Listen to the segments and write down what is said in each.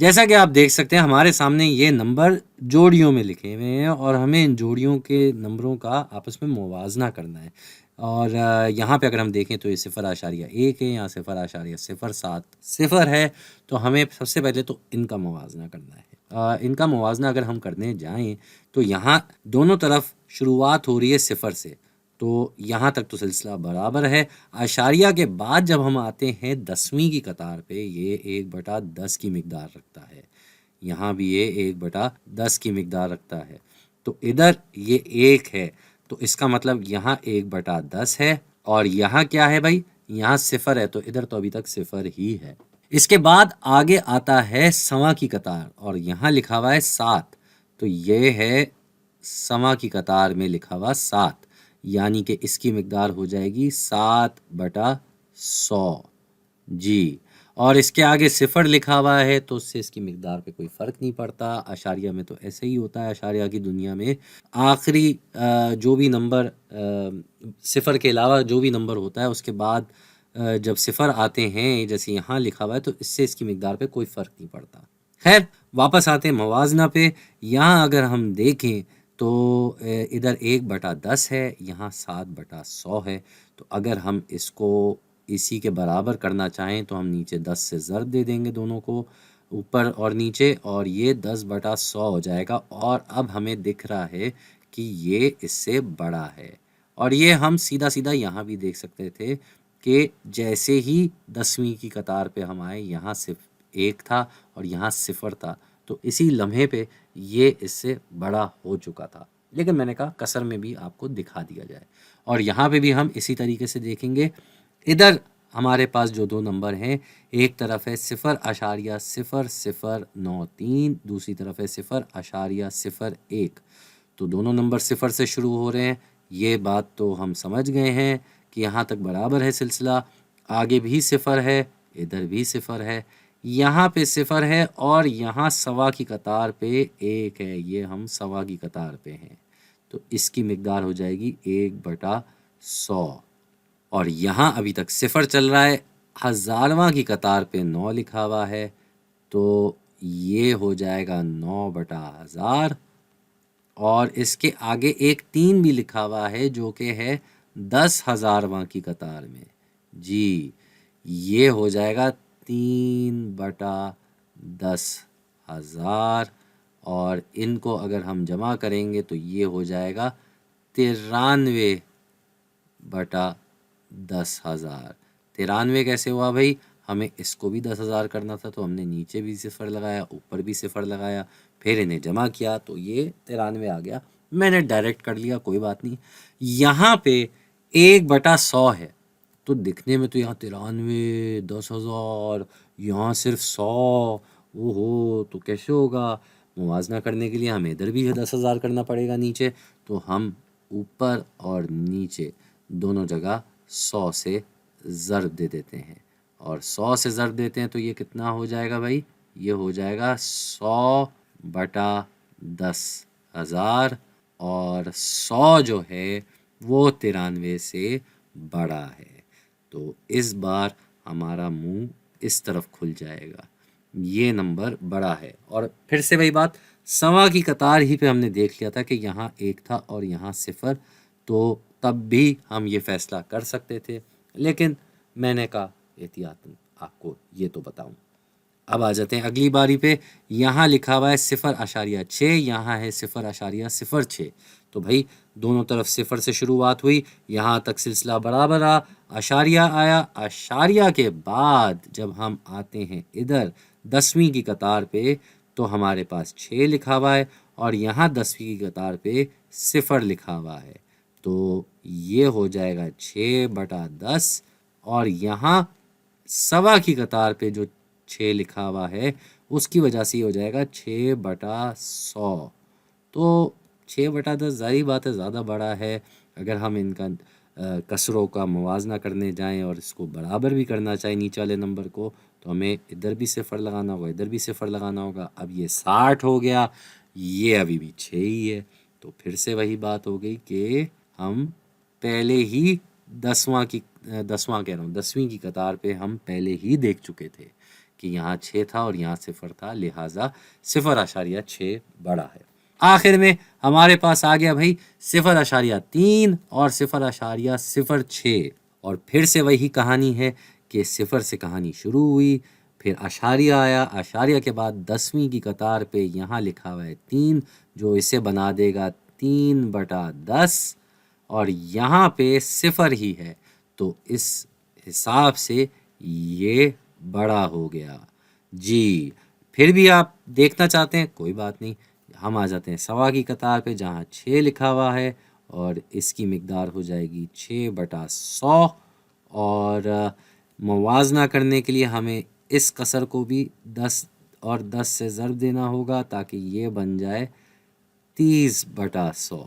जैसा कि आप देख सकते हैं हमारे सामने ये नंबर जोड़ियों में लिखे हुए हैं और हमें इन जोड़ियों के नंबरों का आपस में मुवाजना करना है। और यहाँ पे अगर हम देखें तो ये 0.1 है, यहाँ 0.07 0 है, तो हमें सबसे पहले तो इनका मुवाजना करना है। इनका मुवाजना अगर हम करने जाएं तो यहाँ दोनों तरफ शुरुआत हो रही है 0 से, तो यहाँ तक तो सिलसिला बराबर है। आशारिया के बाद जब हम आते हैं 10वीं की कतार पे, ये 1/10 की मिकदार रखता है। यहाँ भी ये 1/10 की मिकदार रखता है। तो इधर ये 1 है, तो इसका मतलब यहाँ 1/10 है। और यहाँ क्या है भाई, यहाँ 0 है, तो इधर तो अभी तक 0 ही है। इसके बाद आगे आता है सवा की कतार और यहाँ लिखा हुआ है 7, तो ये है सवा की कतार में लिखा हुआ 7, यानी कि इसकी मिकदार हो जाएगी 7/100 जी। और इसके आगे 0 लिखा हुआ है तो उससे इसकी मिकदार पे कोई फ़र्क नहीं पड़ता। अशारिया में तो ऐसे ही होता है। अशारिया की दुनिया में आखिरी जो भी नंबर 0 के अलावा जो भी नंबर होता है उसके बाद जब 0 आते हैं, जैसे यहाँ लिखा हुआ है, तो इससे इसकी मिकदार पे कोई फ़र्क नहीं पड़ता। खैर, वापस आते हैं मवाजना पे। यहाँ अगर हम देखें तो इधर 1/10 है, यहाँ 7/100 है। तो अगर हम इसको इसी के बराबर करना चाहें तो हम नीचे 10 से ज़र्ब दे देंगे दोनों को, ऊपर और नीचे, और ये 10/100 हो जाएगा। और अब हमें दिख रहा है कि ये इससे बड़ा है। और ये हम सीधा सीधा यहाँ भी देख सकते थे कि जैसे ही 10वीं की कतार पे हम आए, यहाँ सिर्फ 1 था और यहाँ 0 था, तो इसी लम्हे पे ये इससे बड़ा हो चुका था। लेकिन मैंने कहा कसर में भी आपको दिखा दिया जाए। और यहाँ पे भी हम इसी तरीके से देखेंगे। इधर हमारे पास जो दो नंबर हैं, एक तरफ है 0.0093, दूसरी तरफ है 0.01। तो दोनों नंबर 0 से शुरू हो रहे हैं। ये बात तो हम समझ गए हैं कि यहाँ तक बराबर है सिलसिला। आगे भी 0 है, इधर भी 0 है, यहाँ पे 0 है, और यहाँ सवा की कतार पे 1 है। ये हम सवा की कतार पे हैं, तो इसकी मिकदार हो जाएगी 1/100। और यहाँ अभी तक 0 चल रहा है। हज़ारवां की कतार पे 9 लिखा हुआ है, तो ये हो जाएगा 9/1000। और इसके आगे एक 3 भी लिखा हुआ है जो कि है 10,000वां की कतार में जी। ये हो जाएगा 3/10,000। और इनको अगर हम जमा करेंगे तो ये हो जाएगा 93/10,000। 93 कैसे हुआ भाई, हमें इसको भी 10,000 करना था, तो हमने नीचे भी 0 लगाया, ऊपर भी 0 लगाया, फिर इन्हें जमा किया तो ये 93 आ गया। मैंने डायरेक्ट कर लिया, कोई बात नहीं। यहाँ पे 1/100 है, तो दिखने में तो यहाँ 93, 10,000, यहाँ सिर्फ 100। ओहो, तो कैसे होगा। मुवाजना करने के लिए हमें इधर भी 10,000 करना पड़ेगा नीचे, तो हम ऊपर और नीचे दोनों जगह 100 से ज़र्ब दे देते हैं। और 100 से ज़र्ब देते हैं तो ये कितना हो जाएगा भाई, ये हो जाएगा 100/10,000। और 100 जो है वो 93 से बड़ा है। तो इस बार हमारा मुंह इस तरफ खुल जाएगा, ये नंबर बड़ा है। और फिर से वही बात, सवा की कतार ही पे हमने देख लिया था कि यहाँ 1 था और यहाँ 0, तो तब भी हम ये फैसला कर सकते थे, लेकिन मैंने कहा एहतियातन आपको ये तो बताऊं। अब आ जाते हैं अगली बारी पे। यहाँ लिखा हुआ है 0.6, यहाँ है 0.06। तो भाई दोनों तरफ 0 से शुरुआत हुई, यहाँ तक सिलसिला बराबर रहा। अशारिया आया, अशारिया के बाद जब हम आते हैं इधर 10वीं की कतार पे, तो हमारे पास 6 लिखा हुआ है, और यहाँ 10वीं की कतार पे 0 लिखा हुआ है, तो ये हो जाएगा 6/10। और यहाँ सवा की कतार पे जो 6 लिखा हुआ है उसकी वजह से ये हो जाएगा 6/100। तो 6/10 ज़ाहिर बात है ज़्यादा बड़ा है। अगर हम इनका कसरों का मुवाजना करने जाएं और इसको बराबर भी करना चाहें नीचे वाले नंबर को, तो हमें इधर भी 0 लगाना होगा, इधर भी 0 लगाना होगा। अब ये 60 हो गया, ये अभी भी 6 ही है। तो फिर से वही बात हो गई कि हम पहले ही 10वां कह रहा हूँ, 10वीं की कतार पे हम पहले ही देख चुके थे कि यहाँ 6 था और यहाँ 0 था, लिहाजा 0.6 बड़ा है। आखिर में हमारे पास आ गया भाई 0.3 और 0.06, और फिर से वही कहानी है कि 0 से कहानी शुरू हुई, फिर आशारिया आया, आशारिया के बाद 10वीं की कतार पे यहाँ लिखा हुआ है 3, जो इसे बना देगा 3/10, और यहाँ पे 0 ही है, तो इस हिसाब से ये बड़ा हो गया जी। फिर भी आप देखना चाहते हैं, कोई बात नहीं, हम आ जाते हैं 1.25 की कतार पे जहाँ 6 लिखा हुआ है, और इसकी मिकदार हो जाएगी 6/100, और मुवाजना करने के लिए हमें इस कसर को भी 10 और 10 से ज़र्ब देना होगा ताकि ये बन जाए 30/100।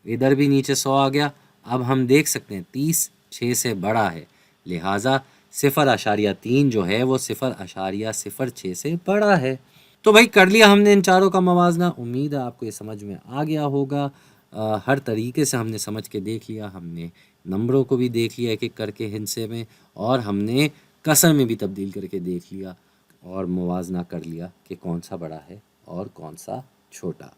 इधर भी नीचे 100 आ गया। अब हम देख सकते हैं 30 6 से बड़ा है, लिहाजा 0.3 जो है वो 0.06 से बड़ा है। तो भाई कर लिया हमने इन चारों का मवाजना। उम्मीद है आपको ये समझ में आ गया होगा। हर तरीके से हमने समझ के देख लिया, हमने नंबरों को भी देख लिया एक एक करके हिस्से में, और हमने कसर में भी तब्दील करके देख लिया और मुवाजना कर लिया कि कौन सा बड़ा है और कौन सा छोटा।